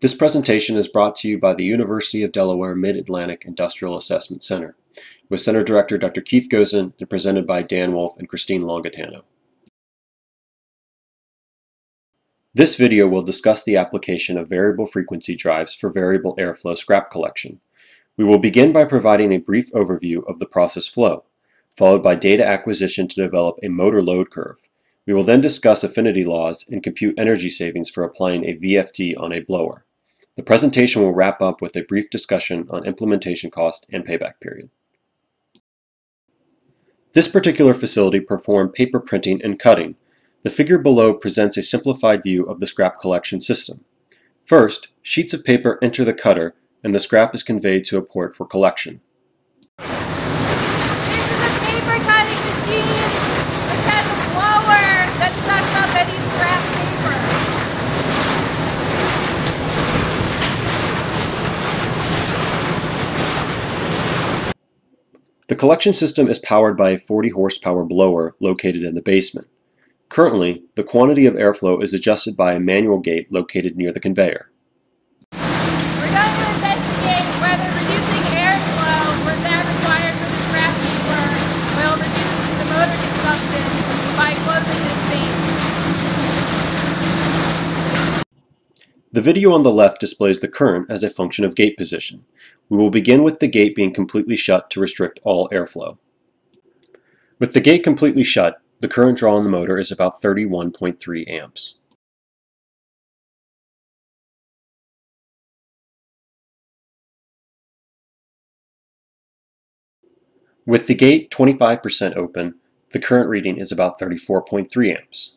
This presentation is brought to you by the University of Delaware Mid-Atlantic Industrial Assessment Center, with Center Director Dr. Keith Gozin and presented by Dan Wolf and Christine Longatano. This video will discuss the application of variable frequency drives for variable airflow scrap collection. We will begin by providing a brief overview of the process flow, followed by data acquisition to develop a motor load curve. We will then discuss affinity laws and compute energy savings for applying a VFD on a blower. The presentation will wrap up with a brief discussion on implementation cost and payback period. This particular facility performed paper printing and cutting. The figure below presents a simplified view of the scrap collection system. First, sheets of paper enter the cutter and the scrap is conveyed to a port for collection. This is a paper cutting machine which has a blower that sucks up any scrap paper. The collection system is powered by a 40 horsepower blower located in the basement. Currently, the quantity of airflow is adjusted by a manual gate located near the conveyor. We're going to investigate whether reducing airflow where that required for the scrap paper will reduce the motor consumption by closing this gate. The video on the left displays the current as a function of gate position. We will begin with the gate being completely shut to restrict all airflow. With the gate completely shut, the current draw on the motor is about 31.3 amps. With the gate 25% open, the current reading is about 34.3 amps.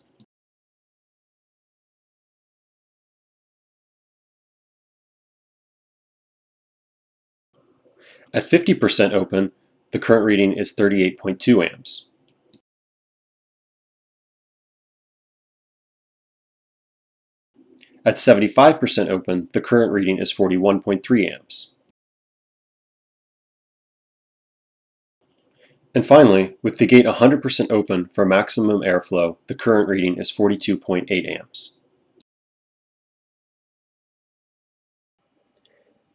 At 50% open, the current reading is 38.2 amps. At 75% open, the current reading is 41.3 amps. And finally, with the gate 100% open for maximum airflow, the current reading is 42.8 amps.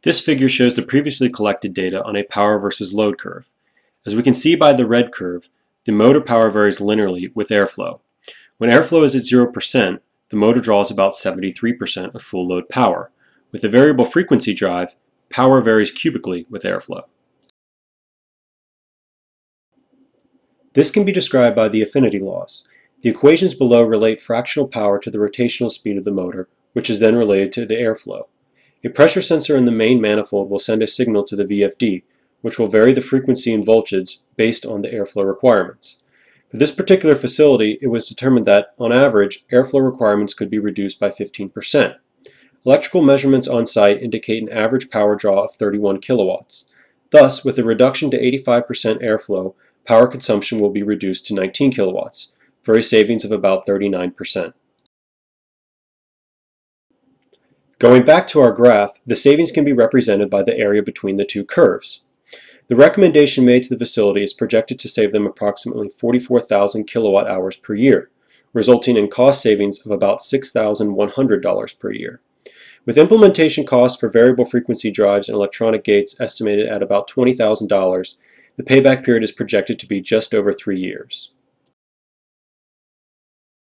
This figure shows the previously collected data on a power versus load curve. As we can see by the red curve, the motor power varies linearly with airflow. When airflow is at 0%, the motor draws about 73% of full load power. With a variable frequency drive, power varies cubically with airflow. This can be described by the affinity laws. The equations below relate fractional power to the rotational speed of the motor, which is then related to the airflow. A pressure sensor in the main manifold will send a signal to the VFD, which will vary the frequency and voltage based on the airflow requirements. For this particular facility, it was determined that, on average, airflow requirements could be reduced by 15%. Electrical measurements on site indicate an average power draw of 31 kilowatts. Thus, with a reduction to 85% airflow, power consumption will be reduced to 19 kilowatts, for a savings of about 39%. Going back to our graph, the savings can be represented by the area between the two curves. The recommendation made to the facility is projected to save them approximately 44,000 kilowatt hours per year, resulting in cost savings of about $6,100 per year. With implementation costs for variable frequency drives and electronic gates estimated at about $20,000, the payback period is projected to be just over 3 years.